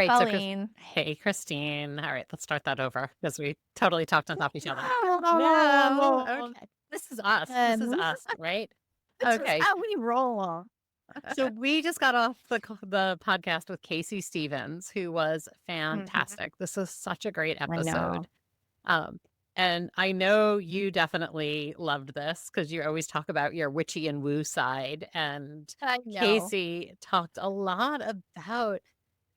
Hey, right, Colleen. hey, Christine. All right, let's start that over because we totally talked on top of each other. No, No. okay. This is us. This is And us, right? this is Okay. how we roll. So we just got off the podcast with Casey Stevens, who was Mhm. fantastic. This is such a great I episode. know. Um, and I know you definitely loved this because you always talk about your witchy and woo side. And I know. Casey talked a lot about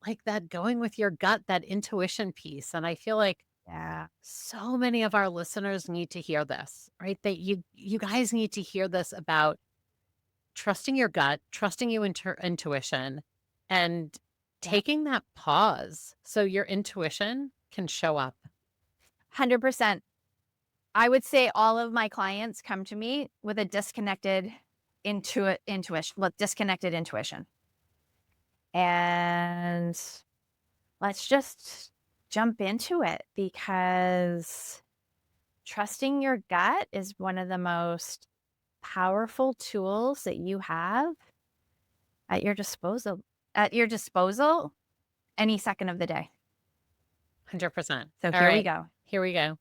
like that going with your gut, that intuition piece. And I feel like Yeah. so many of our listeners need to hear this, right? That you guys need to hear this about trusting your gut, trusting your intuition, and Yeah. taking that pause so your intuition can show up. 100%. I would say all of my clients come to me with a disconnected disconnected intuition. And let's just jump into it because trusting your gut is one of the most powerful tools that you have at your disposal any second of the day. 100%. So All here we right, go. here we go.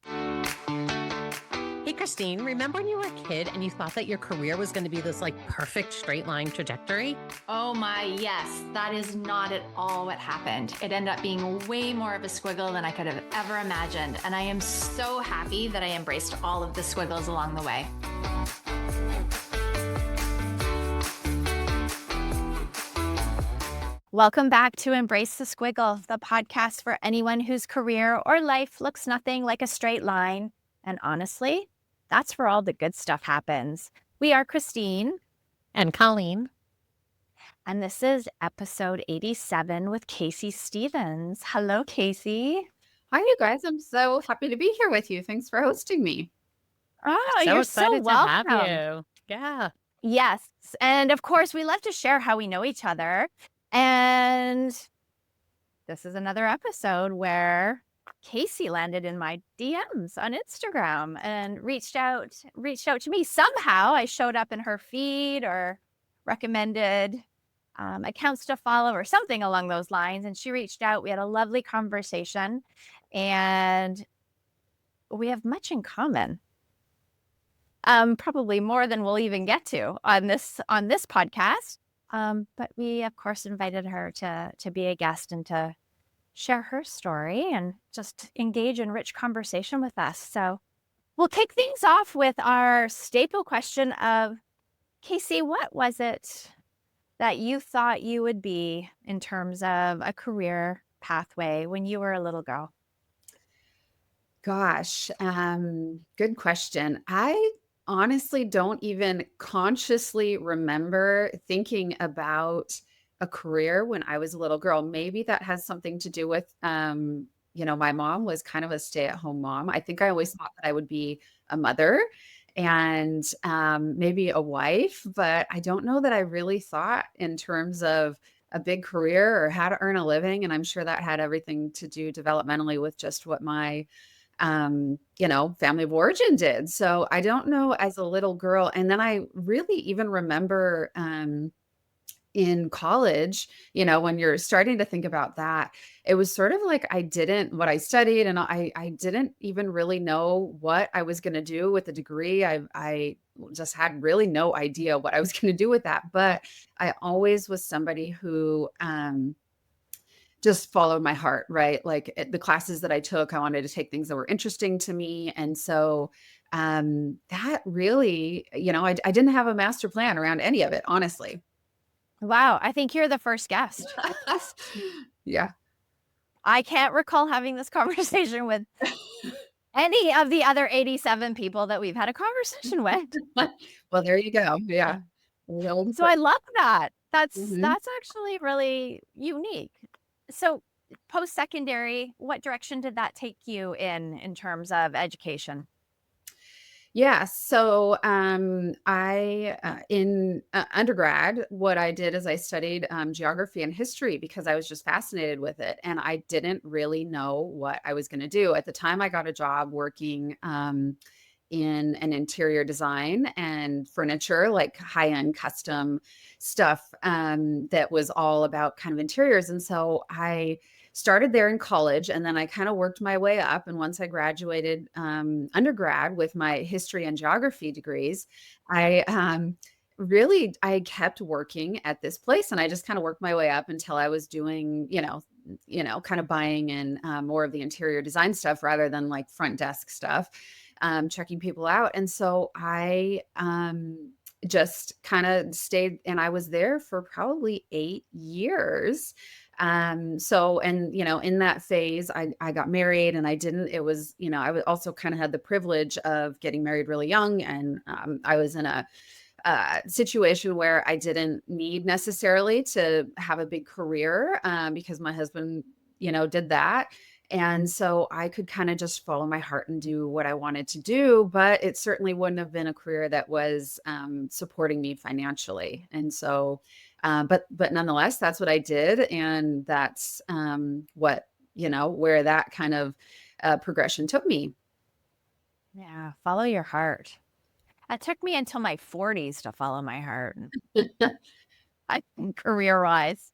Hey, Christine, remember when you were a kid and you thought that your career was going to be this like perfect straight line trajectory? Oh my, yes. That is not at all what happened. It ended up being way more of a squiggle than I could have ever imagined. And I am so happy that I embraced all of the squiggles along the way. Welcome back to Embrace the Squiggle, the podcast for anyone whose career or life looks nothing like a straight line. And honestly, that's where all the good stuff happens. We are Christine, And Colleen. and this is episode 87 with Casey Stevens. Hello, Casey. Hi, you guys. I'm so happy to be here with you. Thanks for hosting me. Oh, So you're so excited to have welcome. you. Yeah. Yes. And of course, we love to share how we know each other. And this is another episode where Casey landed in my DMs on Instagram and reached out to me. Somehow I showed up in her feed or recommended accounts to follow or something along those lines. And she reached out. We had a lovely conversation and we have much in common. Probably more than we'll even get to on this podcast. But we of course invited her to be a guest and to share her story and just engage in rich conversation with us. So we'll kick things off with our staple question of, Casey, what was it that you thought you would be in terms of a career pathway when you were a little girl? Gosh, good question. I honestly don't even consciously remember thinking about a career when I was a little girl. Maybe that has something to do with, my mom was kind of a stay-at-home mom. I think I always thought that I would be a mother and maybe a wife, but I don't know that I really thought in terms of a big career or how to earn a living. And I'm sure that had everything to do developmentally with just what my family of origin did. So I don't know as a little girl. And then I really even remember in college, when you're starting to think about that, it was sort of like I didn't what I studied and I didn't even really know what I was going to do with the degree. I just had really no idea what I was going to do with that. But I always was somebody who just followed my heart, right? Like the classes that I took, I wanted to take things that were interesting to me. And so that really, I didn't have a master plan around any of it, honestly. Wow, I think you're the first guest. Yeah. I can't recall having this conversation with any of the other 87 people that we've had a conversation with. Well, there you go. Yeah. Well, So I love that. mhm. That's actually really unique. So post-secondary, what direction did that take you in terms of education? Yeah. So, I, in undergrad, what I did is I studied geography and history because I was just fascinated with it. And I didn't really know what I was going to do. At the time, I got a job working in an interior design and furniture, like high-end custom stuff, that was all about kind of interiors. And so I started there in college, and then I kind of worked my way up. And once I graduated undergrad with my history and geography degrees, I really I kept working at this place, and I just kind of worked my way up until I was doing, kind of buying in more of the interior design stuff rather than like front desk stuff, checking people out. And so I just kind of stayed, and I was there for probably 8 years. So, and, in that phase, I got married, and it was, I also kind of had the privilege of getting married really young. And I was in a situation where I didn't need necessarily to have a big career, because my husband, did that. And so I could kind of just follow my heart and do what I wanted to do, but it certainly wouldn't have been a career that was supporting me financially. And so, but nonetheless, that's what I did, and that's where that kind of progression took me. Yeah, follow your heart. It took me until my 40s to follow my heart, career-wise.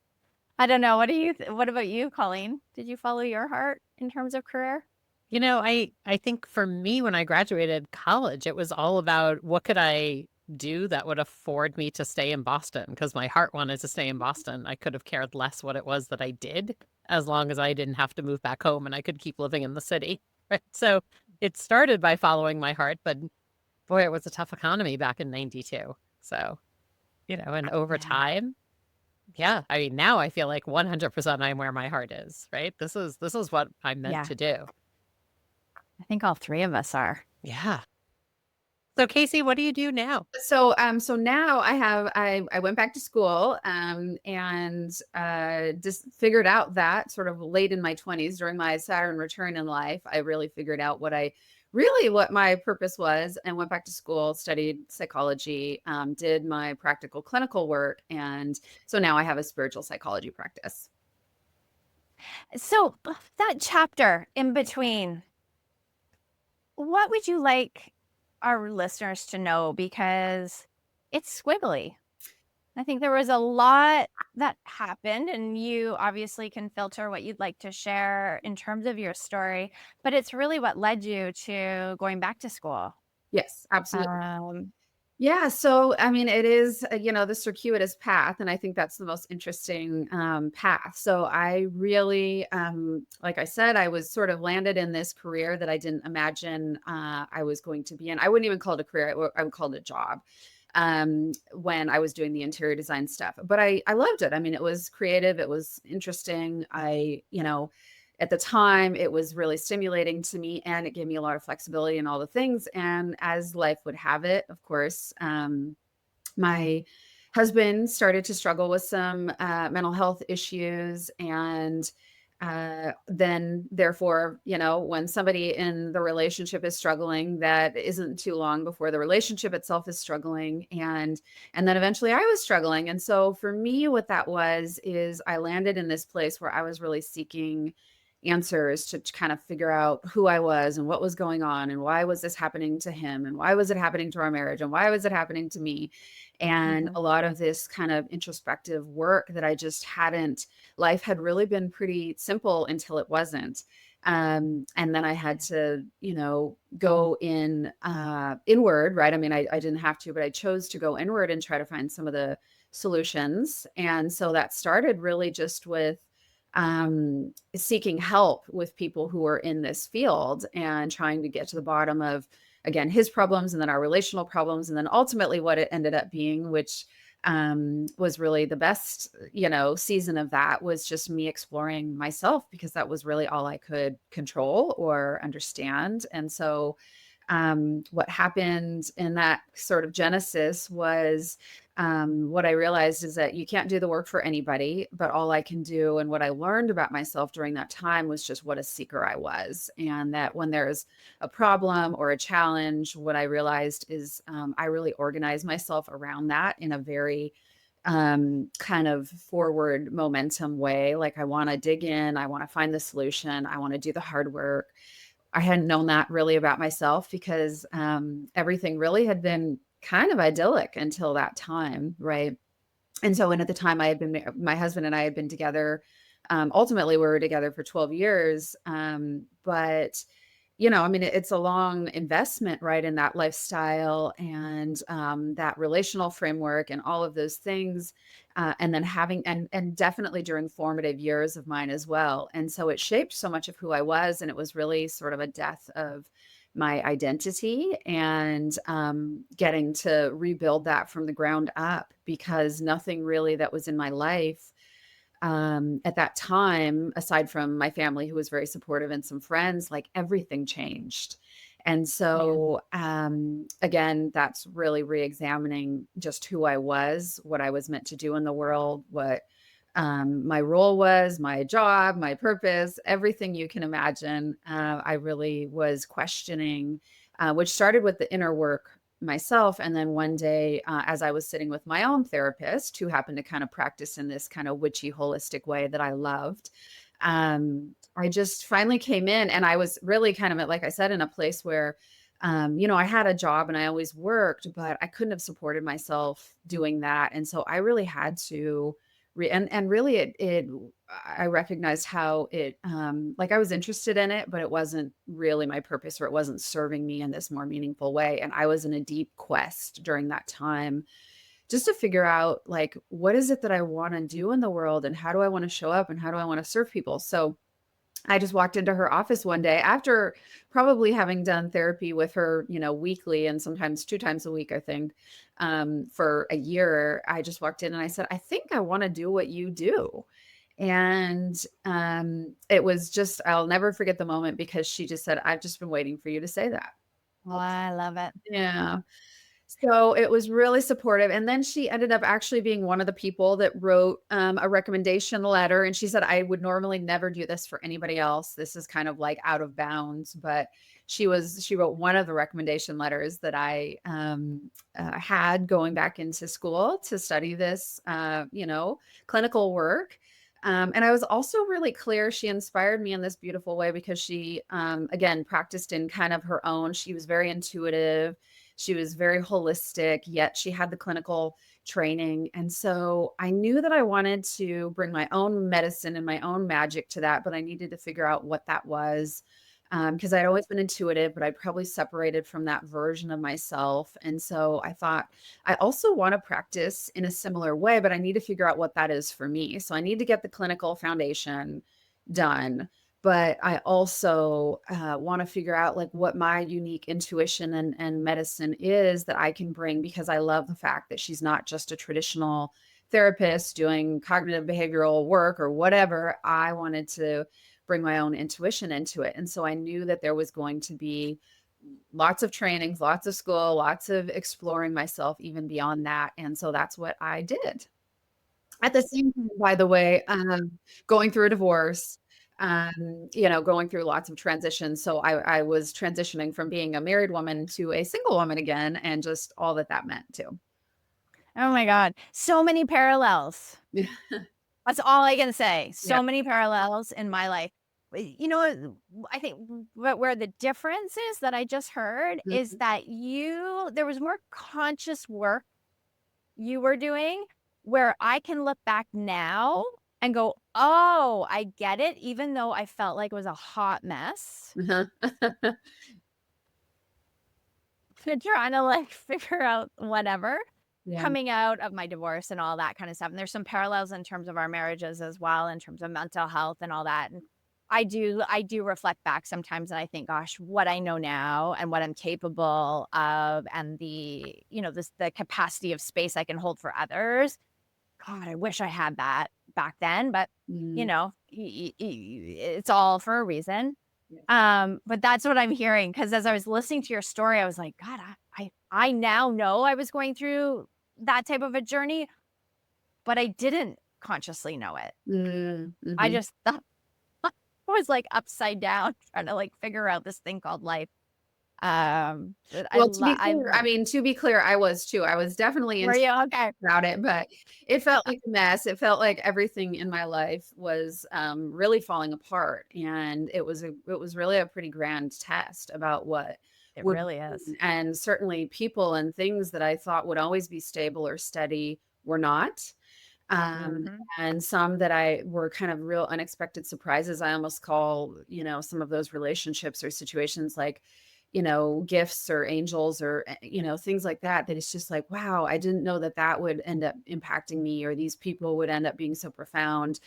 I don't know. What about you, Colleen? Did you follow your heart in terms of career? I think for me, when I graduated college, it was all about what could I do that would afford me to stay in Boston, because my heart wanted to stay in Boston. I could have cared less what it was that I did, as long as I didn't have to move back home and I could keep living in the city. Right. So it started by following my heart, but boy, it was a tough economy back in 92. So, and over Yeah. time, yeah, I mean, now I feel like 100% I'm where my heart is, right? This is what I'm meant Yeah. to do. I think all three of us are. Yeah. So Casey, what do you do now? So now I went back to school, and just figured out that sort of late in my 20s during my Saturn return in life, I really figured out what my purpose was, and went back to school, studied psychology, did my practical clinical work. And so now I have a spiritual psychology practice. So that chapter in between, what would you like our listeners to know? Because it's squiggly. I think there was a lot that happened, and you obviously can filter what you'd like to share in terms of your story, but it's really what led you to going back to school. Yes, absolutely. Um, Yeah, so I mean, it is, the circuitous path, and I think that's the most interesting path. So I really, like I said, I was sort of landed in this career that I didn't imagine I was going to be in. I wouldn't even call it a career; I would call it a job. When I was doing the interior design stuff, but I loved it. I mean, it was creative, it was interesting. At the time, it was really stimulating to me, and it gave me a lot of flexibility in all the things. And as life would have it, of course, my husband started to struggle with some mental health issues. And then, therefore, when somebody in the relationship is struggling, that isn't too long before the relationship itself is struggling. And then eventually I was struggling. And so for me, what that was is I landed in this place where I was really seeking answers to kind of figure out who I was and what was going on, and why was this happening to him, and why was it happening to our marriage, and why was it happening to me. And mhm. a lot of this kind of introspective work that I just hadn't life had really been pretty simple until it wasn't. And then I had to, go inward, right? I mean, I didn't have to, but I chose to go inward and try to find some of the solutions. And so that started really just with seeking help with people who are in this field, and trying to get to the bottom of, again, his problems, and then our relational problems, and then ultimately what it ended up being, which was really the best, season of that, was just me exploring myself, because that was really all I could control or understand. And so what happened in that sort of genesis was, what I realized is that you can't do the work for anybody, but all I can do, and what I learned about myself during that time, was just what a seeker I was. And that when there's a problem or a challenge, what I realized is I really organize myself around that in a very kind of forward momentum way. Like, I want to dig in, I want to find the solution, I want to do the hard work. I hadn't known that really about myself because everything really had been kind of idyllic until that time, right? And so, when at the time my husband and I had been together, ultimately we were together for 12 years. But I mean, it's a long investment, right, in that lifestyle and that relational framework and all of those things. And then and definitely during formative years of mine as well. And so it shaped so much of who I was. And it was really sort of a death of my identity and getting to rebuild that from the ground up because nothing really that was in my life at that time, aside from my family, who was very supportive and some friends, like everything changed. And so, again, that's really re-examining just who I was, what I was meant to do in the world, what my role was, my job, my purpose, everything you can imagine. I really was questioning, which started with the inner work myself. And then one day, as I was sitting with my own therapist, who happened to kind of practice in this kind of witchy, holistic way that I loved, I just finally came in and I was really kind of, like I said, in a place where, I had a job and I always worked, but I couldn't have supported myself doing that. And so I really had to and really I recognized how it like I was interested in it, but it wasn't really my purpose or it wasn't serving me in this more meaningful way. And I was in a deep quest during that time just to figure out like what is it that I want to do in the world and how do I want to show up and how do I want to serve people. So I just walked into her office one day after probably having done therapy with her, weekly and sometimes 2 times a week, I think, for a year. I just walked in and I said, "I think I want to do what you do." And it was just, I'll never forget the moment because she just said, "I've just been waiting for you to say that." Oh, I love it. Yeah. So it was really supportive. And then she ended up actually being one of the people that wrote a recommendation letter. And she said, I would normally never do this for anybody else. This is kind of like out of bounds. But she wrote one of the recommendation letters that I had going back into school to study this, clinical work. And I was also really clear. She inspired me in this beautiful way because she, again, practiced in kind of her own. She was very intuitive. She was very holistic, yet she had the clinical training. And so I knew that I wanted to bring my own medicine and my own magic to that, but I needed to figure out what that was. Because I'd always been intuitive, but I'd probably separated from that version of myself. And so I thought, I also want to practice in a similar way, but I need to figure out what that is for me. So I need to get the clinical foundation done. But I also want to figure out like what my unique intuition and medicine is that I can bring because I love the fact that she's not just a traditional therapist doing cognitive behavioral work or whatever. I wanted to bring my own intuition into it. And so I knew that there was going to be lots of trainings, lots of school, lots of exploring myself even beyond that. And so that's what I did. At the same time, by the way, going through a divorce, going through lots of transitions. So I was transitioning from being a married woman to a single woman again, and just all that that meant too. Oh my God. So many parallels. Yeah. That's all I can say. So Yeah. many parallels in my life. I think where the difference is that I just heard is Mhm. that there was more conscious work you were doing where I can look back now and go, oh, I get it, even though I felt like it was a hot mess. Uh-huh. Trying to like figure out whatever Yeah. coming out of my divorce and all that kind of stuff. And there's some parallels in terms of our marriages as well, in terms of mental health and all that. And I do reflect back sometimes and I think, gosh, what I know now and what I'm capable of and the capacity of space I can hold for others. God, I wish I had that back then, but Mm. it's all for a reason. Yeah. But that's what I'm hearing because as I was listening to your story, I was like, God, I now know I was going through that type of a journey, but I didn't consciously know it. I Mhm. just thought I was like upside down trying to like figure out this thing called life. But Well, to be I clear, I mean, to be clear, I was too. I was definitely were you okay? about it, but it felt like a mess. It felt like everything in my life was really falling apart, and it was really a pretty grand test about what It would really is. and certainly people and things that I thought would always be stable or steady were not. Um, Mhm. and some that I were kind of real unexpected surprises. I almost call, some of those relationships or situations like, gifts or angels or, things like that, that it's just like, wow, I didn't know that that would end up impacting me, or these people would end up being so profound,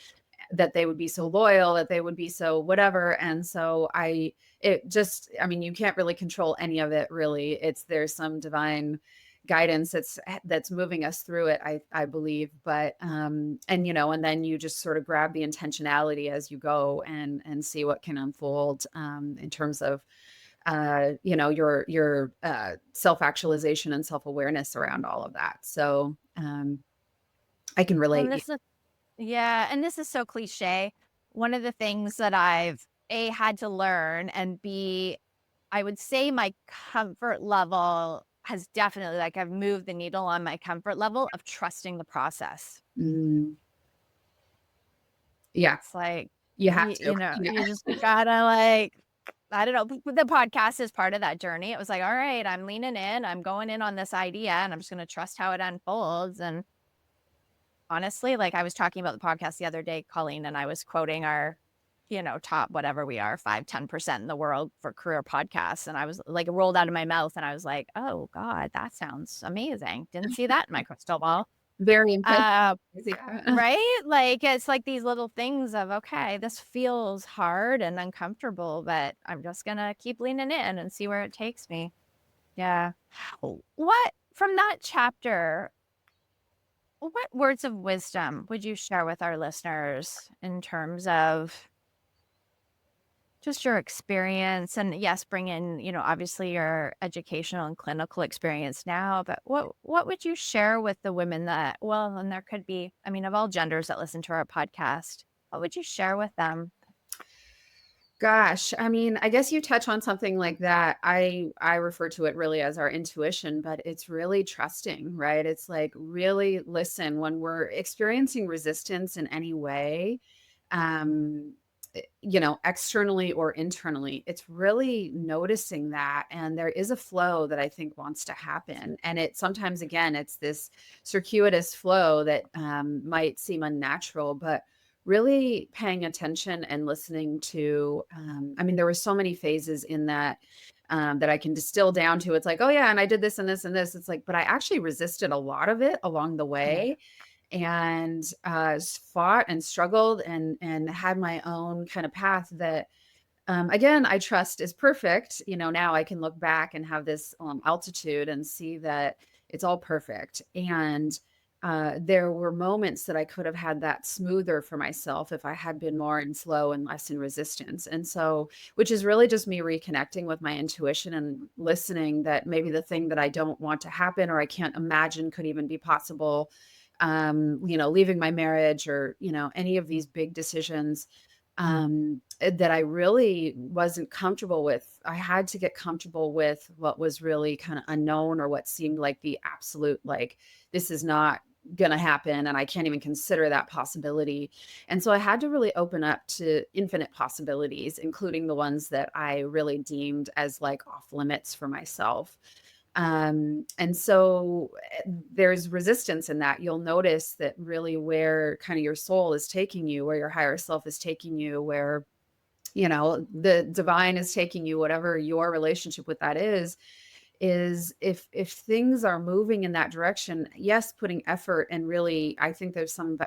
that they would be so loyal, that they would be so whatever. And so I mean, you can't really control any of it really. There's some divine guidance that's moving us through it, I believe. But and then you just sort of grab the intentionality as you go and see what can unfold in terms of your self-actualization and self-awareness around all of that. So I can Well, relate. and this is yeah, and this is so cliche. One of the things that I've A, had to learn, and B, I would say my comfort level has definitely like, I've moved the needle on my comfort level of trusting the process. Mm, yeah, It's like, you have to. you know, Yeah. you just gotta, like I don't know, the podcast is part of that journey. It was like, "Alright, I'm leaning in, I'm going in on this idea, and I'm just gonna trust how it unfolds," and honestly, like, I was talking about the podcast the other day, Colleen, and I was quoting our, top whatever we are, 5-10% in the world for career podcasts, and I was like, it rolled out of my mouth, and I was like, "Oh god, that sounds amazing. Didn't see that in my crystal ball." Very intense. Uh, Yeah. right? Like, it's like these little things of, "Okay, this feels hard and uncomfortable, but I'm just gonna keep leaning in and see where it takes me." Yeah. What from that chapter, what words of wisdom would you share with our listeners in terms of just your experience? And yes, bring in, obviously your educational and clinical experience now, but what would you share with the women that, well, and there could be, I mean, of all genders that listen to our podcast, what would you share with them? Gosh, I mean, I guess you touch on something like that. I refer to it really as our intuition, but it's really trusting, right? It's like really listen when we're experiencing resistance in any way, um, externally or internally. It's really noticing that, and there is a flow that I think wants to happen. And it sometimes, again, it's this circuitous flow that might seem unnatural, but really paying attention and listening to I mean, there were so many phases in that that I can distill down to. It's like, oh yeah, and I did this and this and this. It's like, but I actually resisted a lot of it along the Yeah. way, and fought and struggled and had my own kind of path that again, I trust is perfect. Now I can look back and have this altitude and see that it's all perfect. And there were moments that I could have had that smoother for myself if I had been more in flow and less in resistance. And so, which is really just me reconnecting with my intuition and listening that maybe the thing that I don't want to happen or I can't imagine could even be possible, leaving my marriage or, any of these big decisions that I really wasn't comfortable with. I had to get comfortable with what was really kind of unknown or what seemed like the absolute, like, this is not going to happen. And I can't even consider that possibility. And so I had to really open up to infinite possibilities, including the ones that I really deemed as like off limits for myself. And so there's resistance in that. You'll notice that really where kind of your soul is taking you, where your higher self is taking you, where, the divine is taking you, whatever your relationship with that is if things are moving in that direction, yes, putting effort and really, I think there's some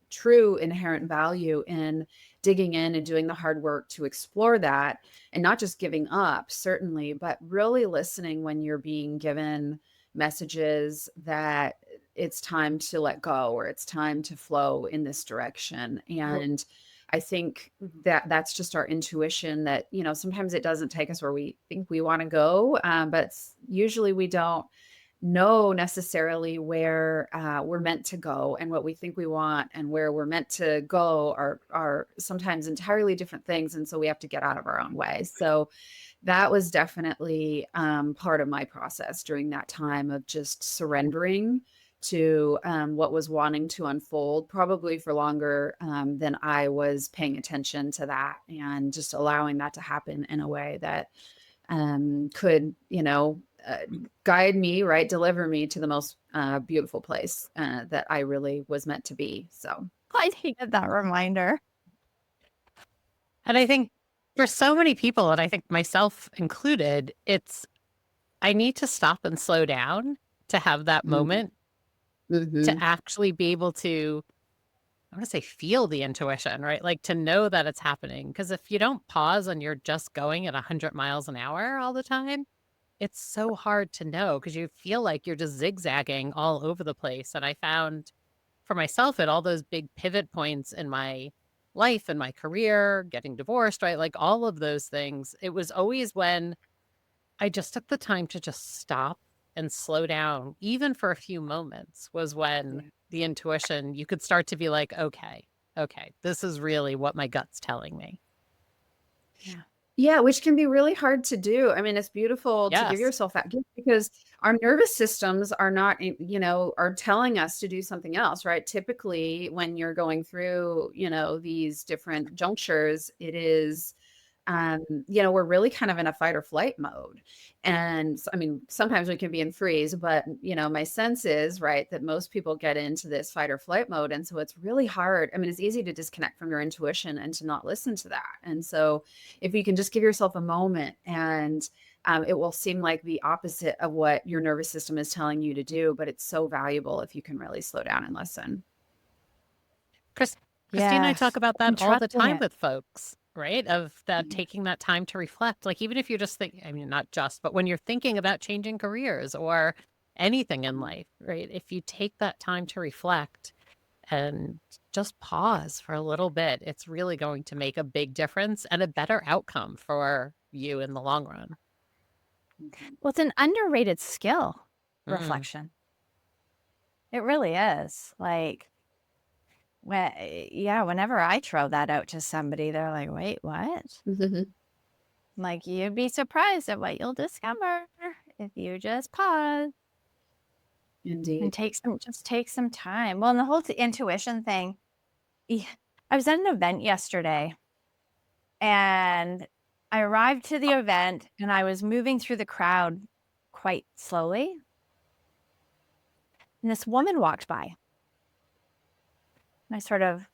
true inherent value in digging in and doing the hard work to explore that and not just giving up, certainly, but really listening when you're being given messages that it's time to let go or it's time to flow in this direction. And I think that that's just our intuition that, sometimes it doesn't take us where we think we want to go. But usually we don't know necessarily where we're meant to go, and what we think we want and where we're meant to go are sometimes entirely different things, and so we have to get out of our own way. So that was definitely part of my process during that time of just surrendering to what was wanting to unfold, probably for longer than I was paying attention to that, and just allowing that to happen in a way that could, guide me, right, deliver me to the most beautiful place that I really was meant to be. So, I needed that reminder. And I think for so many people, and I think myself included, I need to stop and slow down to have that moment to mm-hmm. actually be able to, I want to say, feel the intuition, right? Like to know that it's happening. Because if you don't pause and you're just going at 100 miles an hour all the time, it's so hard to know because you feel like you're just zigzagging all over the place. And I found for myself at all those big pivot points in my life and my career, getting divorced, right? Like all of those things, it was always when I just took the time to just stop and slow down, even for a few moments, was when Yeah. the intuition, you could start to be like, okay, this is really what my gut's telling me. Yeah. Yeah, which can be really hard to do. I mean, it's beautiful to give Yes. yourself that gift because our nervous systems are not, are telling us to do something else, right? Typically, when you're going through, these different junctures, it is we're really kind of in a fight or flight mode. And I mean, sometimes we can be in freeze, but my sense is, right, that most people get into this fight or flight mode. And so it's really hard. I mean, it's easy to disconnect from your intuition and to not listen to that. And so if you can just give yourself a moment and it will seem like the opposite of what your nervous system is telling you to do, but it's so valuable if you can really slow down and listen. Christine and I talk Yes. about that And all the trusting time it. with folks, right? Of that Yeah. taking that time to reflect. Like, even if you're just thinking, I mean, not just, but when you're thinking about changing careers or anything in life, right? If you take that time to reflect and just pause for a little bit, it's really going to make a big difference and a better outcome for you in the long run. Mhm. Well, it's an underrated skill, Mm. reflection. It really is. Like, whenever I throw that out to somebody, they're like, wait, what? Mhm. I'm like, you'd be surprised at what you'll discover if you just pause and Indeed. take some time. Well, and the whole intuition thing, yeah, I was at an event yesterday and I arrived to the event and I was moving through the crowd quite slowly. And this woman walked by. And I sort of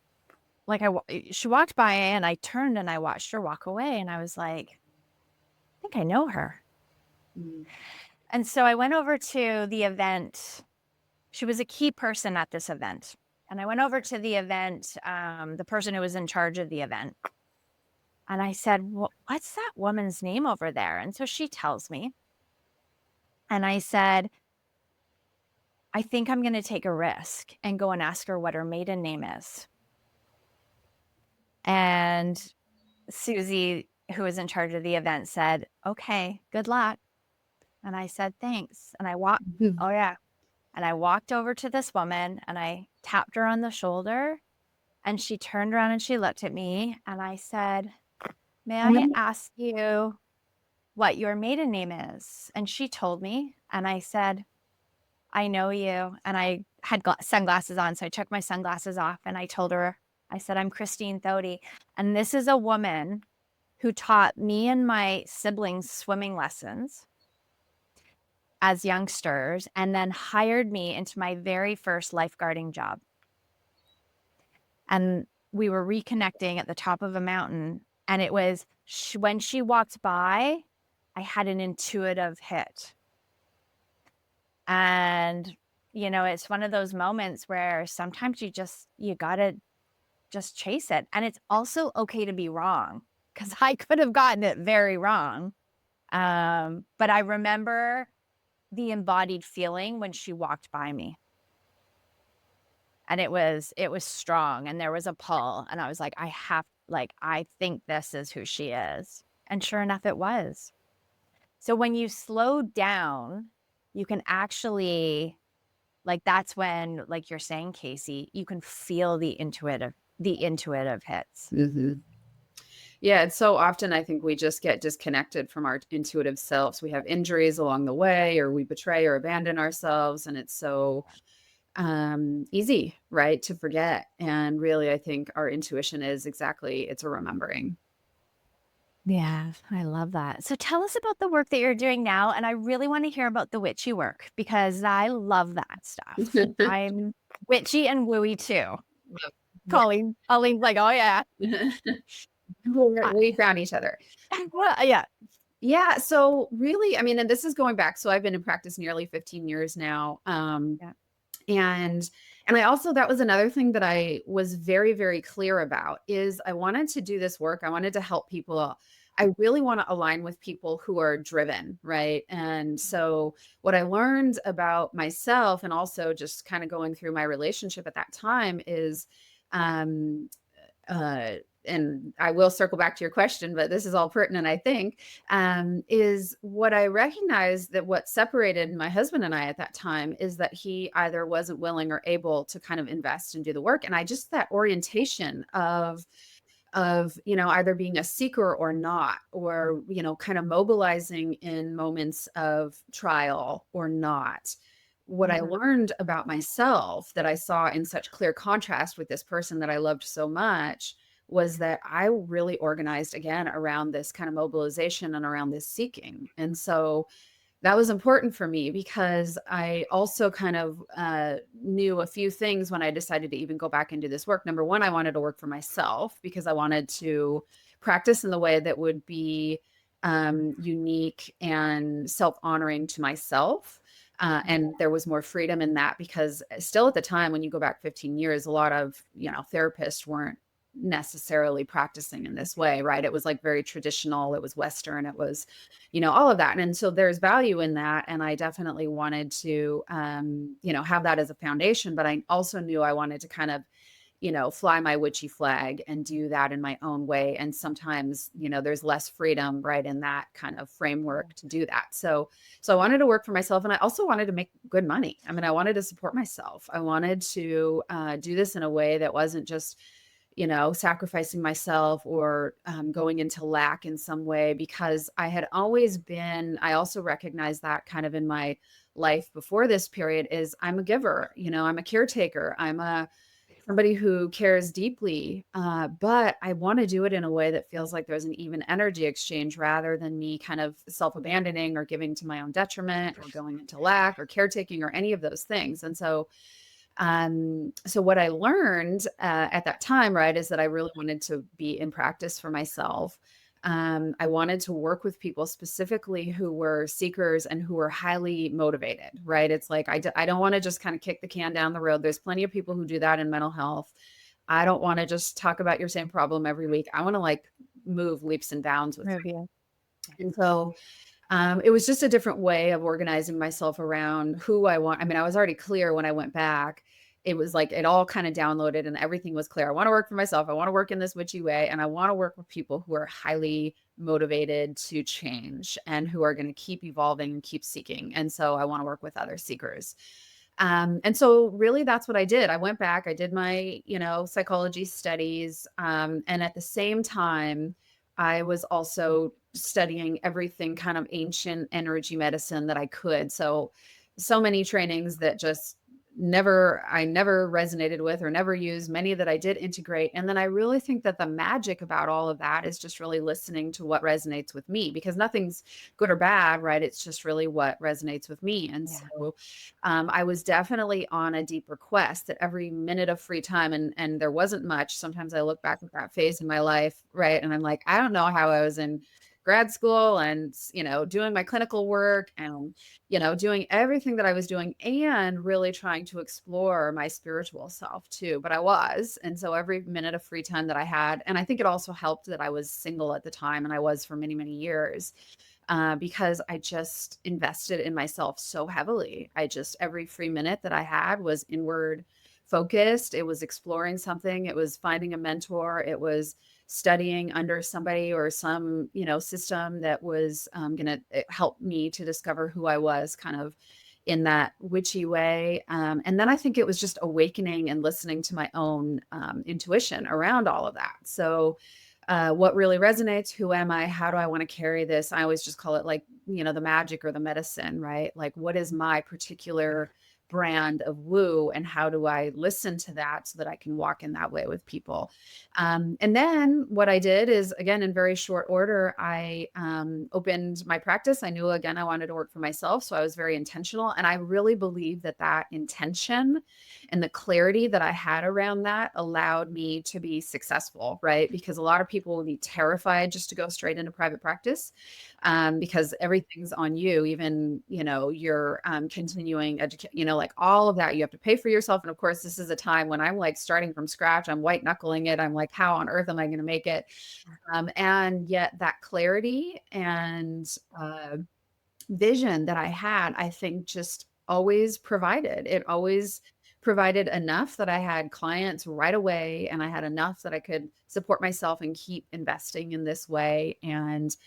she walked by and I turned and I watched her walk away and I was like, I think I know her. Mm. And so I went over to the event. She was a key person at this event. And I went over to the event, the person who was in charge of the event. And I said, what's that woman's name over there? And so she tells me. And I said, I think I'm going to take a risk and go and ask her what her maiden name is. And Susie, who was in charge of the event, said, okay, good luck. And I said, thanks. And I walked, Mhm. oh, yeah. And I walked over to this woman and I tapped her on the shoulder and she turned around and she looked at me and I said, may I ask you what your maiden name is? And she told me and I said, I know you. And I had sunglasses on. So I took my sunglasses off and I told her, I said, I'm Christine Thody. And this is a woman who taught me and my siblings swimming lessons as youngsters and then hired me into my very first lifeguarding job. And we were reconnecting at the top of a mountain. And it was when she walked by, I had an intuitive hit. And, it's one of those moments where sometimes you got to just chase it. And it's also okay to be wrong because I could have gotten it very wrong. But I remember the embodied feeling when she walked by me. And it was strong and there was a pull and I was like, I think this is who she is. And sure enough, it was. So when you slow down, you can actually, like, that's when, like you're saying, Casey, you can feel the intuitive hits. Mhm. Yeah, it's so often I think we just get disconnected from our intuitive selves. We have injuries along the way, or we betray or abandon ourselves, and it's so easy, right, to forget. And really, I think our intuition is exactly it's a remembering. Yeah, I love that. So tell us about the work that you're doing now, and I really want to hear about the witchy work because I love that stuff. I'm witchy and wooey too. Colleen's like, oh yeah. We found each other. Well, yeah. Yeah, so really, I mean, and this is going back. So I've been in practice nearly 15 years now. Yeah. And and I also that was another thing that I was very, very clear about is I wanted to do this work. I wanted to help people. I really want to align with people who are driven, right? And so what I learned about myself and also just kind of going through my relationship at that time is um uh, and I will circle back to your question, but this is all pertinent, I think, is what I recognized that what separated my husband and I at that time is that he either wasn't willing or able to kind of invest and do the work. And I just that orientation of either being a seeker or not, or kind of mobilizing in moments of trial or not. What I learned about myself that I saw in such clear contrast with this person that I loved so much was that I really organized again around this kind of mobilization and around this seeking. And so that was important for me because I also kind of knew a few things when I decided to even go back and do this work. Number one, I wanted to work for myself because I wanted to practice in the way that would be unique and self-honoring to myself. And there was more freedom in that because still at the time, when you go back 15 years, a lot of, therapists weren't necessarily practicing in this way, right? It was like very traditional. It was Western. It was, all of that. And so there's value in that. And I definitely wanted to, have that as a foundation, but I also knew I wanted to kind of fly my witchy flag and do that in my own way. And sometimes, there's less freedom, right, in that kind of framework to do that. So I wanted to work for myself, and I also wanted to make good money. I mean, I wanted to support myself. I wanted to do this in a way that wasn't just sacrificing myself or going into lack in some way, because I also recognized that kind of in my life before this period is I'm a giver, I'm a caretaker. Somebody who cares deeply, but I want to do it in a way that feels like there's an even energy exchange rather than me kind of self-abandoning or giving to my own detriment or going into lack or caretaking or any of those things. And so what I learned at that time, right, is that I really wanted to be in practice for myself. I wanted to work with people specifically who were seekers and who were highly motivated, right? It's like, I don't want to just kind of kick the can down the road. There's plenty of people who do that in mental health. I don't want to just talk about your same problem every week. I want to like move leaps and bounds with you. And so it was just a different way of organizing myself around who I want. I mean, I was already clear when I went back. It was like it all kind of downloaded and everything was clear. I want to work for myself. I want to work in this witchy way. And I want to work with people who are highly motivated to change and who are going to keep evolving and keep seeking. And so I want to work with other seekers. And so really that's what I did. I went back, I did my, psychology studies. And at the same time, I was also studying everything kind of ancient energy medicine that I could. So many trainings that just I never resonated with or never used, many that I did integrate. And then I really think that the magic about all of that is just really listening to what resonates with me, because nothing's good or bad, right? It's just really what resonates with me. And so I was definitely on a deeper quest that every minute of free time, and there wasn't much. Sometimes I look back at that phase in my life, right? And I'm like, I don't know how I was in grad school and, doing my clinical work and, doing everything that I was doing and really trying to explore my spiritual self too. But I was. And so every minute of free time that I had, and I think it also helped that I was single at the time, and I was for many, many years, because I just invested in myself so heavily. Every free minute that I had was inward focused. It was exploring something. It was finding a mentor. It was studying under somebody or some, system that was going to help me to discover who I was kind of in that witchy way. And then I think it was just awakening and listening to my own intuition around all of that. So, what really resonates? Who am I? How do I want to carry this? I always just call it like, the magic or the medicine, right? Like, what is my particular brand of woo, and how do I listen to that so that I can walk in that way with people? And then what I did is, again, in very short order, I opened my practice. I knew, again, I wanted to work for myself. So I was very intentional. And I really believe that that intention and the clarity that I had around that allowed me to be successful, right? Because a lot of people will be terrified just to go straight into private practice, because everything's on you, even, your continuing education, like all of that you have to pay for yourself. And of course, this is a time when I'm like starting from scratch, I'm white knuckling it. I'm like, how on earth am I going to make it? And yet that clarity and vision that I had, I think just always provided. It always provided enough that I had clients right away, and I had enough that I could support myself and keep investing in this way. And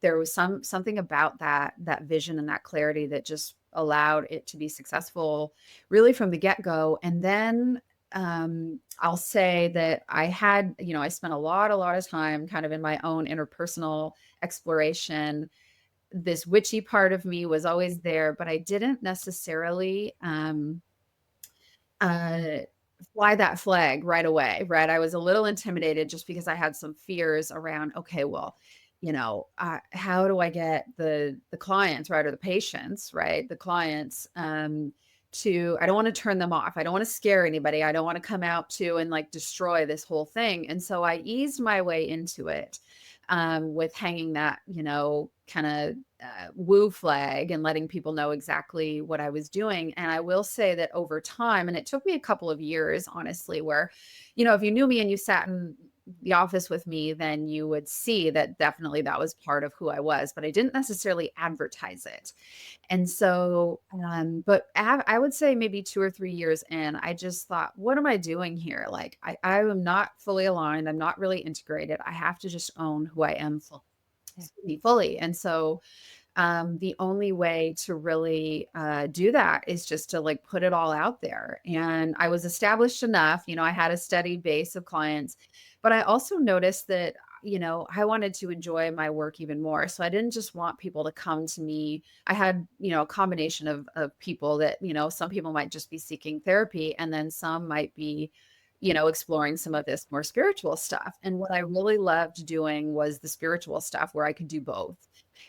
there was something about that vision and that clarity that just allowed it to be successful really from the get-go. And then I'll say that I had, I spent a lot of time kind of in my own interpersonal exploration. This witchy part of me was always there, but I didn't necessarily uh, fly that flag right away, right? I was a little intimidated just because I had some fears around, okay, well, how do I get the clients, right, or the patients, right, the clients, to, I don't want to turn them off. I don't want to scare anybody. I don't want to come out to and like destroy this whole thing. And so I eased my way into it, with hanging that, kind of woo flag and letting people know exactly what I was doing. And I will say that over time, and it took me a couple of years, honestly, where, if you knew me and you sat in the office with me, then you would see that definitely that was part of who I was, but I didn't necessarily advertise it. And so, but I would say maybe 2 or 3 years in, I just thought, what am I doing here? Like, I am not fully aligned. I'm not really integrated. I have to just own who I am fully. And so, the only way to really do that is just to like put it all out there. And I was established enough, I had a steady base of clients, but I also noticed that, I wanted to enjoy my work even more. So I didn't just want people to come to me. I had, a combination of people that, some people might just be seeking therapy, and then some might be, exploring some of this more spiritual stuff. And what I really loved doing was the spiritual stuff where I could do both.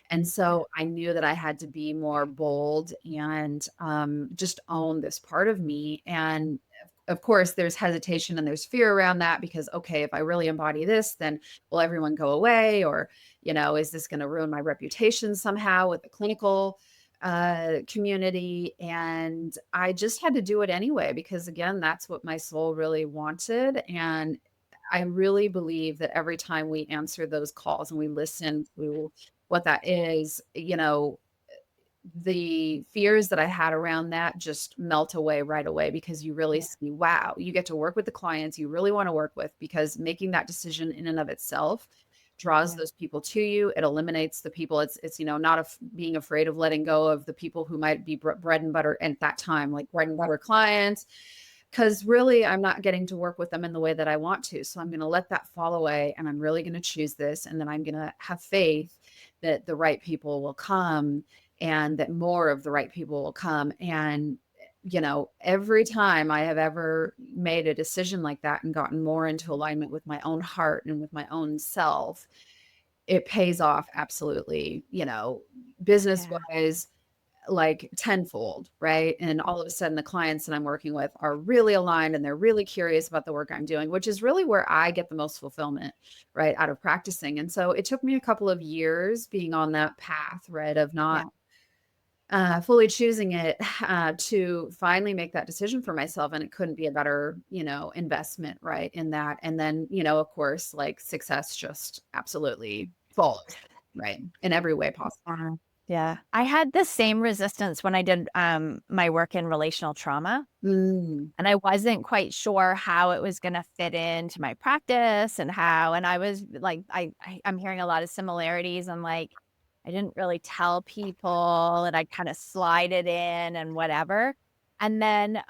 And so I knew that I had to be more bold and just own this part of me. And of course, there's hesitation and there's fear around that because, okay, if I really embody this, then will everyone go away? Or, is this going to ruin my reputation somehow with the clinical community? And I just had to do it anyway, because again, that's what my soul really wanted. And I really believe that every time we answer those calls and we listen to what that is, the fears that I had around that just melt away right away, because you really see, wow, you get to work with the clients you really want to work with, because making that decision in and of itself draws those people to you. It eliminates the people. It's not being afraid of letting go of the people who might be bread and butter at that time, like bread and butter clients, because really I'm not getting to work with them in the way that I want to. So I'm going to let that fall away, and I'm really going to choose this. And then I'm going to have faith that the right people will come, and that more of the right people will come. And, every time I have ever made a decision like that and gotten more into alignment with my own heart and with my own self, it pays off absolutely, business wise, like tenfold, right? And all of a sudden, the clients that I'm working with are really aligned and they're really curious about the work I'm doing, which is really where I get the most fulfillment, right, out of practicing. And so it took me a couple of years being on that path, right, of not fully choosing it, to finally make that decision for myself. And it couldn't be a better, investment, right, in that. And then, of course, like success just absolutely falls, right, in every way possible. Yeah. I had the same resistance when I did my work in relational trauma, Mm. and I wasn't quite sure how it was going to fit into my practice and I was like, I'm hearing a lot of similarities. I'm like, I didn't really tell people, and I kind of slide it in and whatever. And then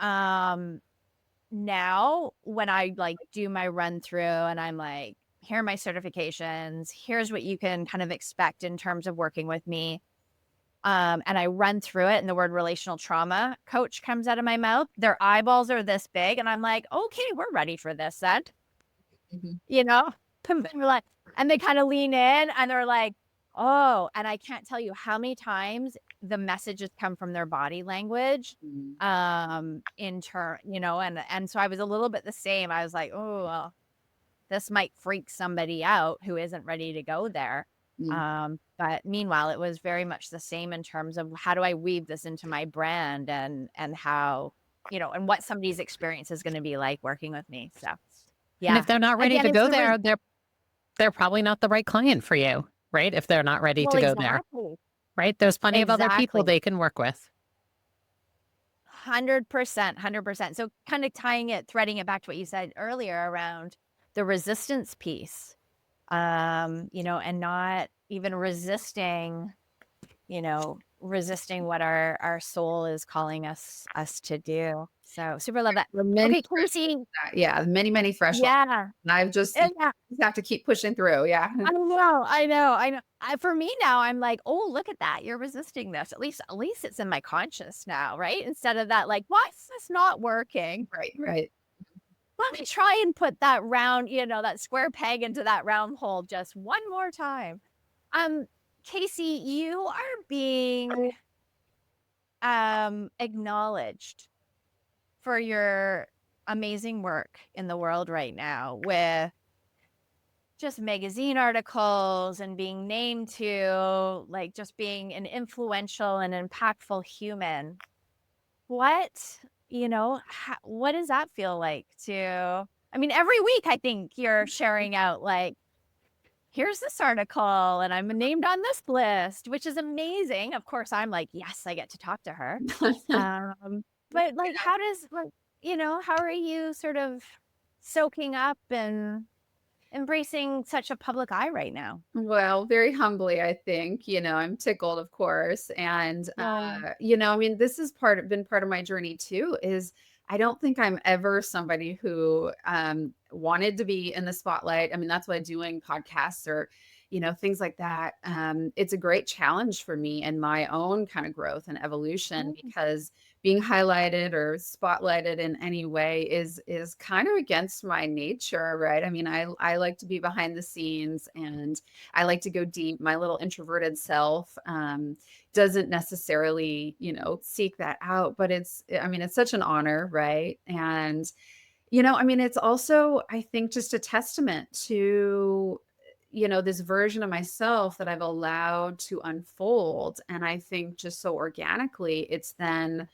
now when I like do my run through and I'm like, here are my certifications, here's what you can kind of expect in terms of working with me. And I run through it and the word relational trauma coach comes out of my mouth. Their eyeballs are this big. And I'm like, okay, we're ready for this then. Mhm. You know? And they're like, and they kind of lean in and they're like, oh, and I can't tell you how many times the messages come from their body language Mm, in turn, and so I was a little bit the same. I was like, oh, well, this might freak somebody out who isn't ready to go there. mm. But meanwhile, it was very much the same in terms of how do I weave this into my brand and how, and what somebody's experience is going to be like working with me. So And yeah, if they're not ready again, to it's go there, they're probably not the right client for you, right? If they're not ready well, to go there, exactly. right? There's plenty of other people Exactly. they can work with. 100%, 100%. So kind of threading it back to what you said earlier around the resistance piece, and not even resisting what our soul is calling us to do. So super love that. There are many Okay, Casey. yeah, many, many thresholds. Yeah. And I've just you Yeah. just have to keep pushing through. Yeah. I know. For me now, I'm like, oh, look at that. You're resisting this. At least it's in my conscious now, right? Instead of that, like, why is this not working? Right, right. Let me try and put that round, that square peg into that round hole just one more time. Um, Casey, you are being acknowledged for your amazing work in the world right now with just magazine articles and being named to like just being an influential and impactful human. What, what does that feel like to, I mean, every week I think you're sharing out like, here's this article and I'm named on this list, which is amazing. Of course, I'm like, yes, I get to talk to her. But like, how are you sort of soaking up and embracing such a public eye right now? Well, very humbly, I think, I'm tickled, of course. And, Well, I mean, this is been part of my journey too, is I don't think I'm ever somebody who wanted to be in the spotlight. I mean, that's why doing podcasts or, things like that. It's a great challenge for me and my own kind of growth and evolution mm, because being highlighted or spotlighted in any way is kind of against my nature, right? I mean, I like to be behind the scenes and I like to go deep. My little introverted self doesn't necessarily, seek that out, but I mean, it's such an honor, right? And, I mean, it's also, I think, just a testament to, this version of myself that I've allowed to unfold. And I think just so organically, it's then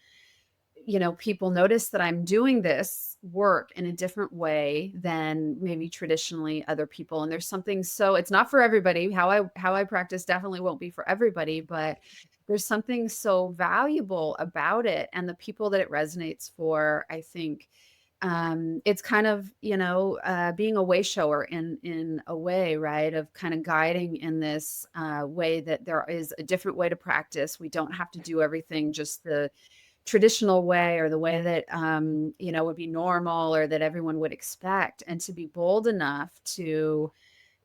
people notice that I'm doing this work in a different way than maybe traditionally other people. And there's something so it's not for everybody. How I practice definitely won't be for everybody, but there's something so valuable about it. And the people that it resonates for, I think it's kind of, being a way shower in a way, right? Of kind of guiding in this way that there is a different way to practice. We don't have to do everything just the traditional way or the way that would be normal or that everyone would expect, and to be bold enough to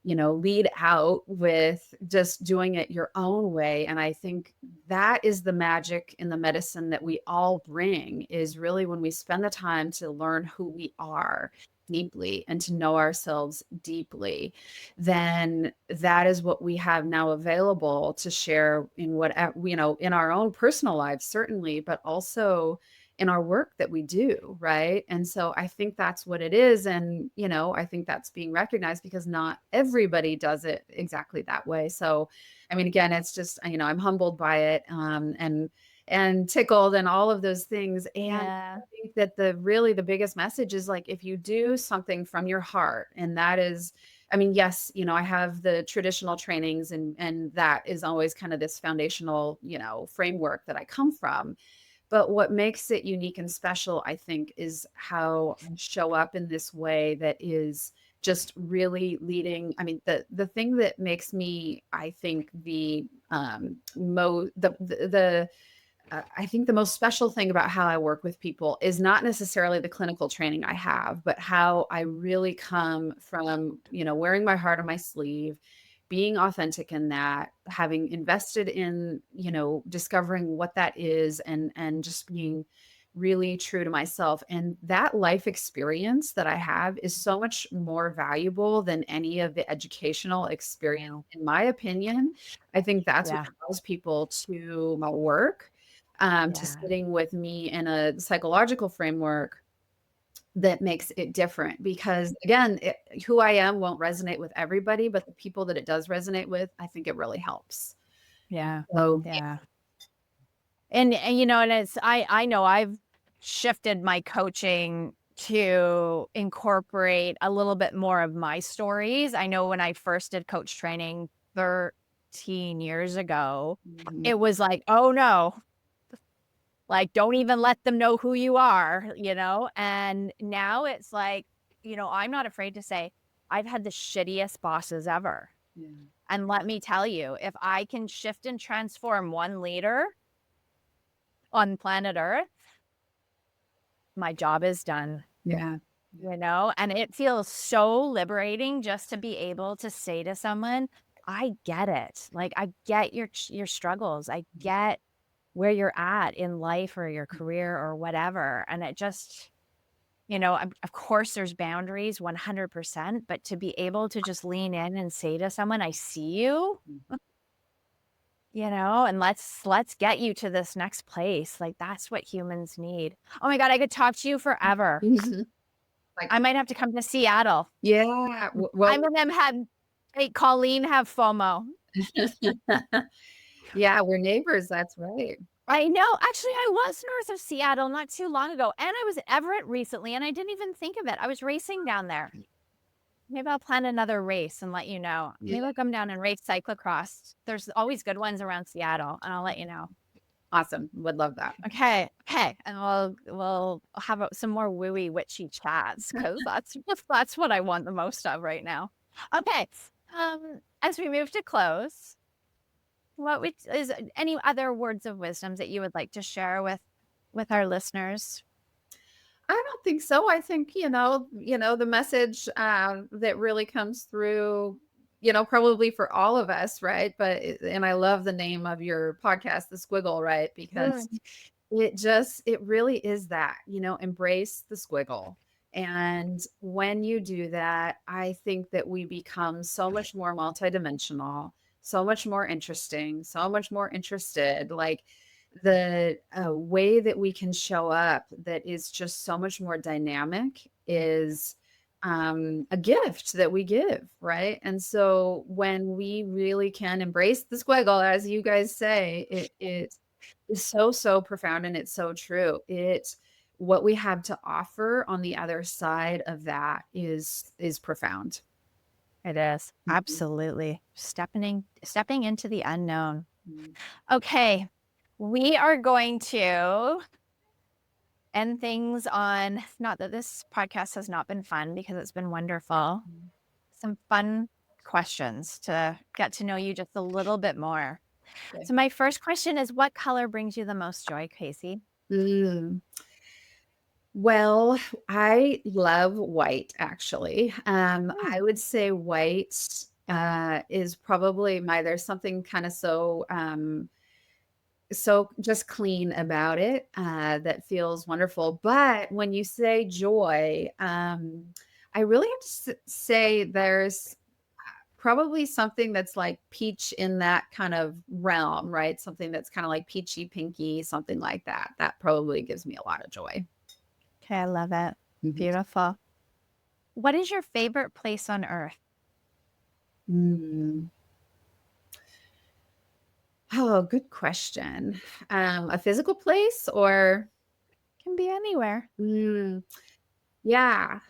lead out with just doing it your own way. And I think that is the magic in the medicine that we all bring, is really when we spend the time to learn who we are deeply and to know ourselves deeply, then that is what we have now available to share in whatever, in our own personal lives, certainly, but also in our work that we do, right? And so I think that's what it is. And, I think that's being recognized because not everybody does it exactly that way. So, I mean, again, it's just, I'm humbled by it, and tickled and all of those things. And yeah. I think that the biggest message is like, if you do something from your heart, and that is, I mean, yes, I have the traditional trainings and that is always kind of this foundational, framework that I come from. But what makes it unique and special, I think, is how I show up in this way that is just really leading. I mean, the thing that makes me, I think I think the most special thing about how I work with people is not necessarily the clinical training I have, but how I really come from, wearing my heart on my sleeve, being authentic in that, having invested in, discovering what that is, and just being really true to myself. And that life experience that I have is so much more valuable than any of the educational experience, Wow. in my opinion. I think that's what Yeah. draws people to my work, to Yeah. sitting with me in a psychological framework that makes it different. Because again, who I am won't resonate with everybody, but the people that it does resonate with, I think it really helps. Yeah. So Yeah. And and it's I know I've shifted my coaching to incorporate a little bit more of my stories. I know when I first did coach training 13 years ago, mhm, it was like, "Oh no, like don't even let them know who you are?" And now it's like, I'm not afraid to say I've had the shittiest bosses ever. yeah, And let me tell you, if I can shift and transform one leader on planet Earth, my job is done, yeah, and it feels so liberating just to be able to say to someone, I get it. Like, I get your struggles. I get where you're at in life or your career or whatever. And it just, of course, there's boundaries 100%, but to be able to just lean in and say to someone, I see you, mhm. and let's get you to this next place. Like, that's what humans need. Oh my God, I could talk to you forever. Mhm. Like, I might have to come to Seattle. yeah, well, I'm of them had make Colleen have FOMO. yeah, we're neighbors. That's right. I know. Actually, I was north of Seattle not too long ago, and I was in Everett recently, and I didn't even think of it. I was racing down there. Maybe I'll plan another race and let you know. Yeah, Maybe I'll come down and race cyclocross. There's always good ones around Seattle, and I'll let you know. awesome. Would love that. Okay, okay, and we'll have some more wooey witchy chats because that's what I want the most of right now. Okay, as we move to close, is any other words of wisdom that you would like to share with our listeners? I don't think so. I think, the message that really comes through, probably for all of us, right? And I love the name of your podcast, The Squiggle, right? Because Mm. it really is that, embrace the squiggle. And when you do that, I think that we become so much more multidimensional, so much more interesting, so much more interested. Like, the way that we can show up that is just so much more dynamic is a gift that we give, right? And so when we really can embrace the squiggle, as you guys say, it is so, so profound, and it's so true. What we have to offer on the other side of that is profound. It is Mhm. absolutely stepping into the unknown. Mhm. Okay, we are going to end things on, not that this podcast has not been fun because it's been wonderful. Some fun questions to get to know you just a little bit more. Okay. So my first question is, what color brings you the most joy, Casey? Mm. Well, I love white, actually. Mm, I would say white is probably there's something kind of so just clean about it, that feels wonderful. But when you say joy, I really have to say there's probably something that's like peach in that kind of realm, right? Something that's kind of like peachy pinky, something like that. That probably gives me a lot of joy. okay, I love it. Mhm. Beautiful. What is your favorite place on earth? Mm. Oh, good question. A physical place or Can be anywhere. mm, yeah.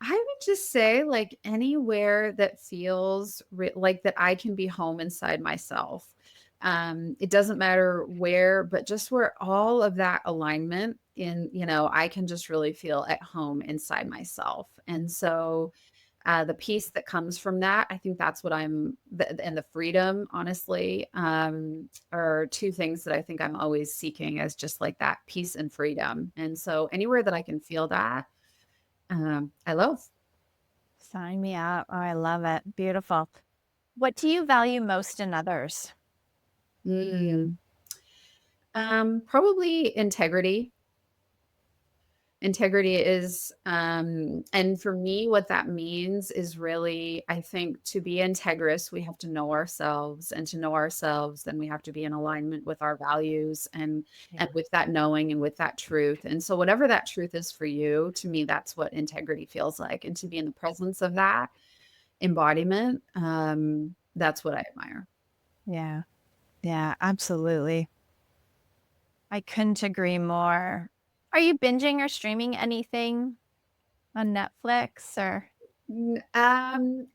I would just say, like, anywhere that feels like that I can be home inside myself. It doesn't matter where, but just where all of that alignment I can just really feel at home inside myself. And so, the peace that comes from that, I think that's what and the freedom, honestly, are two things that I think I'm always seeking as just like that peace and freedom. And so anywhere that I can feel that, I love. Sign me up. Oh, I love it. Beautiful. What do you value most in others? Mm. Probably integrity. Integrity is, and for me, what that means is really, I think to be integrous, we have to know ourselves, and to know ourselves, then we have to be in alignment with our values Yeah. and with that knowing and with that truth. And so whatever that truth is for you, to me, that's what integrity feels like. And to be in the presence of that embodiment, that's what I admire. Yeah. Yeah, absolutely. I couldn't agree more. Are you binging or streaming anything on Netflix or?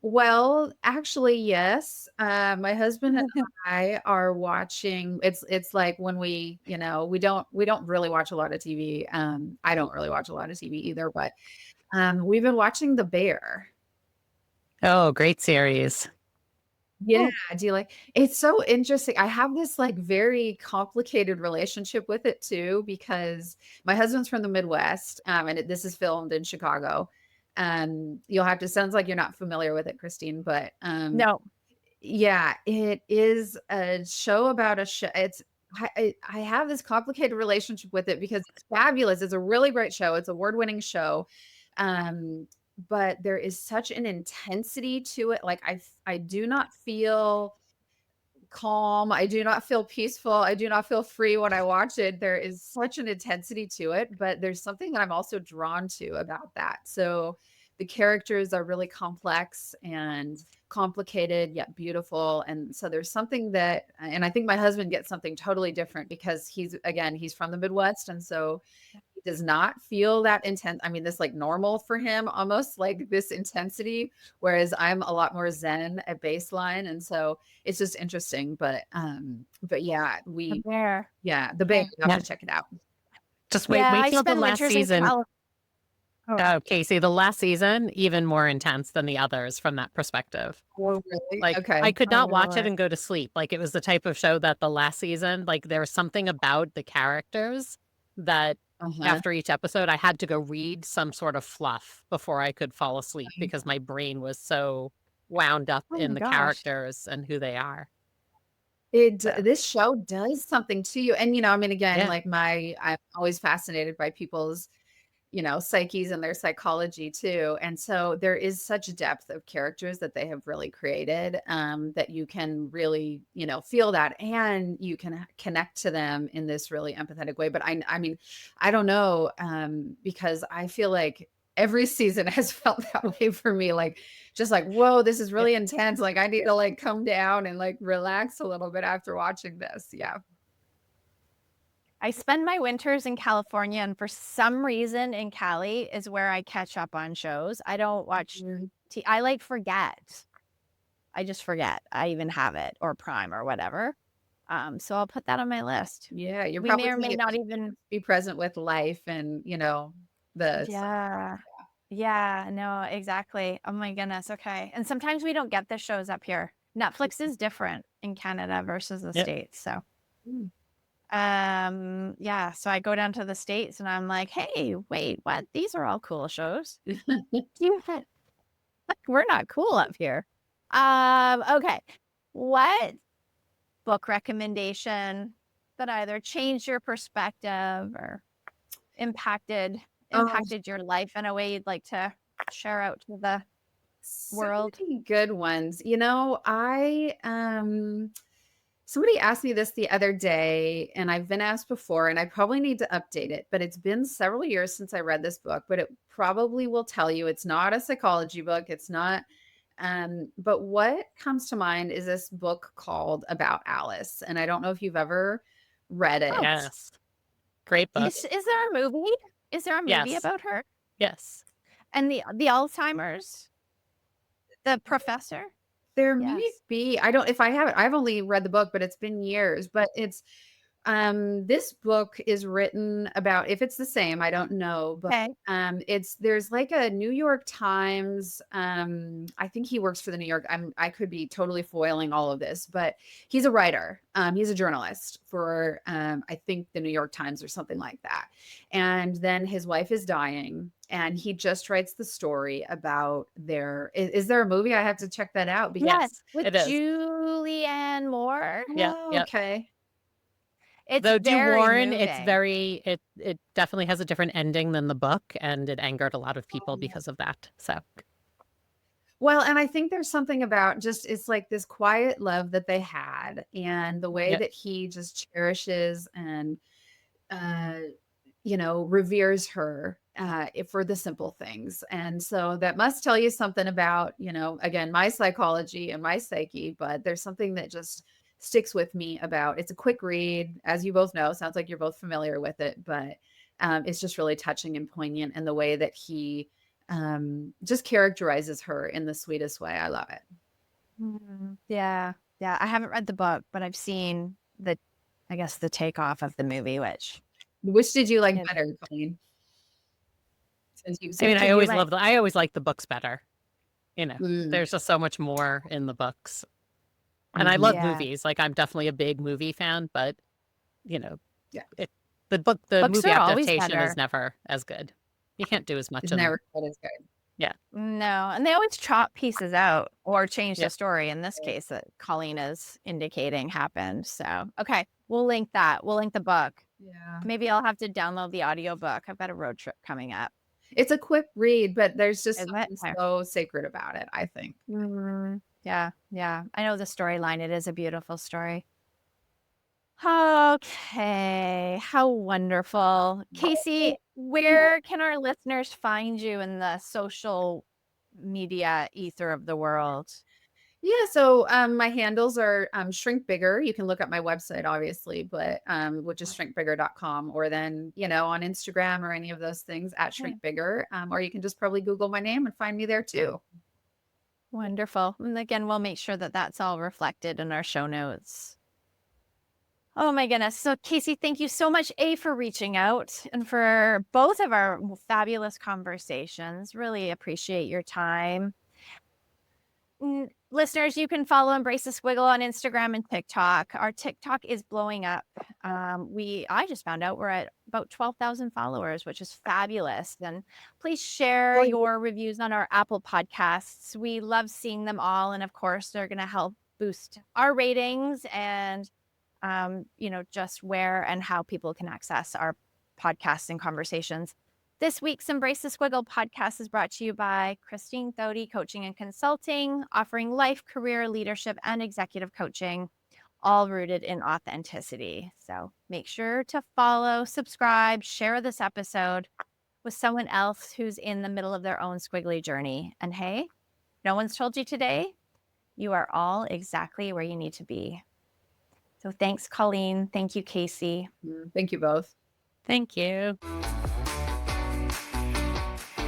Well, actually, yes. My husband and I are watching, it's like when we don't really watch a lot of TV. I don't really watch a lot of TV either, but we've been watching The Bear. Oh, great series. Yeah, Oh, do you like it's so interesting. I have this like very complicated relationship with it too, because my husband's from the Midwest, and this is filmed in Chicago. You'll have to sounds like you're not familiar with it, Christine, but no. yeah, it is a show about a show. I have this complicated relationship with it because it's fabulous. It's a really great show. It's award-winning show. Um, but there is such an intensity to it. Like I do not feel calm. I do not feel peaceful. I do not feel free when I watch it. There is such an intensity to it, but there's something that I'm also drawn to about that. So the characters are really complex and complicated yet beautiful. And so there's something that, and I think my husband gets something totally different because he's from the Midwest. And so he does not feel that intense. I mean, this like normal for him, almost like this intensity, whereas I'm a lot more zen at baseline. And so it's just interesting. But yeah, The Bear. the Bay, Okay. you have Yeah. to check it out. Just Yeah, wait I till the spend last winters in season. California. Oh, Oh, Casey, the last season, even more intense than the others from that perspective. Oh, really? Like, Okay. I could oh not watch it Lord. and go to sleep. Like, it was the type of show that the last season, like, there was something about the characters that Uh-huh. after each episode, I had to go read some sort of fluff before I could fall asleep because my brain was so wound up Oh in my the gosh. characters and who they are. So, This show does something to you. And I mean, again, yeah. like I'm always fascinated by people's psyches and their psychology too. And so there is such depth of characters that they have really created, that you can really, feel that, and you can connect to them in this really empathetic way. But I mean, I don't know, because I feel like every season has felt that way for me. Like, just like, whoa, this is Yeah. really intense. Like, I need to like come down and like relax a little bit after watching this. Yeah. I spend my winters in California, and for some reason in Cali is where I catch up on shows. I don't watch Mhm. I like forget. I just forget I even have it or Prime or whatever. So I'll put that on my list. Yeah, you're We may probably or may trying not to even. be present with life and, the Yeah. Yeah, no, exactly. Oh my goodness. Okay. And sometimes we don't get the shows up here. Netflix is different in Canada versus the Yeah. States. So, Mm. yeah, so I go down to the States and I'm like, "Hey, wait, what? These are all cool shows. You had We're not cool up here." Okay. What book recommendation that either changed your perspective or impacted Oh, impacted your life in a way you'd like to share out to the so world? many good ones. Somebody asked me this the other day, and I've been asked before, and I probably need to update it, but it's been several years since I read this book, but it probably will tell you it's not a psychology book. It's not, but what comes to mind is this book called About Alice. And I don't know if you've ever read Oh, it. Yes. Great book. is there a movie? Is there a movie Yes. about her Yes. and the Alzheimer's? The professor? There may Yes. be, I don't, if I haven't, I've only read the book, but it's been years, but it's This book is written about, if it's the same, I don't know, but Okay. there's like a New York Times. I think he works for the New York. I could be totally foiling all of this, but he's a writer. He's a journalist for I think the New York Times or something like that. And then his wife is dying, and he just writes the story about their. Is there a movie? I have to check that out because. Yes, Yes, with it is. Julianne Moore. Yeah, Oh, yeah. okay. It's Though do very warn, it's moving. very it definitely has a different ending than the book, and it angered a lot of people Oh. because of that. So Well, and I think there's something about just it's like this quiet love that they had, and the way yeah, that he just cherishes and uh reveres her for the simple things. And so that must tell you something about, again, my psychology and my psyche, but there's something that just sticks with me about it's a quick read, as you both know. Sounds like you're both familiar with it, but it's just really touching and poignant in the way that he just characterizes her in the sweetest way. I love it. Yeah. Yeah. I haven't read the book, but I've seen I guess, the takeoff of the movie, Which did you like is, better, Colleen? Since you've I seen mean, which I did you always like? I always like the books better. it. There's just so much more in the books, and I Mhm. love Yeah. movies. Like I'm definitely a big movie fan, but you know, Yeah, the Books movie are always adaptation is better. never as good. You can't do as much it's in them. never quite as good. Yeah, No, and they always chop pieces out or change yeah. the story in this case that Colleen is indicating happened. So, okay, we'll link that. We'll link the book. Yeah. Maybe I'll have to download the audiobook. I've got a road trip coming up. It's a quick read, but there's just Isn't it? something Okay. so sacred about it, I think. Yeah, yeah. I know the storyline. It is a beautiful story. Okay, how wonderful. Casey, where can our listeners find you in the social media ether of the world? Yeah, so my handles are shrink bigger. You can look up my website, obviously, but which is shrinkbigger.com, or then, on Instagram or any of those things at Okay. shrink bigger. Or you can just probably Google my name and find me there too. Wonderful. And again, we'll make sure that that's all reflected in our show notes. Oh my goodness. So, Casey, thank you so much, for reaching out and for both of our fabulous conversations. Really appreciate your time. Listeners, you can follow Embrace the Squiggle on Instagram and TikTok. Our TikTok is blowing up. I just found out we're at about 12,000 followers, which is fabulous. And please share Well, your reviews on our Apple podcasts. We love seeing them all. And of course, they're going to help boost our ratings and, just where and how people can access our podcasts and conversations. This week's Embrace the Squiggle podcast is brought to you by Christine Thody Coaching and Consulting, offering life, career, leadership, and executive coaching, all rooted in authenticity. So make sure to follow, subscribe, share this episode with someone else who's in the middle of their own squiggly journey. And hey, no one's told you today, you are all exactly where you need to be. So thanks, Colleen. Thank you, Casey. thank you both. Thank you.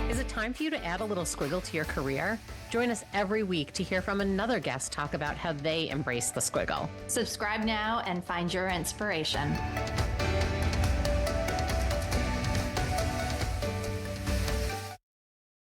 Is it time for you to add a little squiggle to your career? Join us every week to hear from another guest talk about how they embrace the squiggle. Subscribe now and find your inspiration.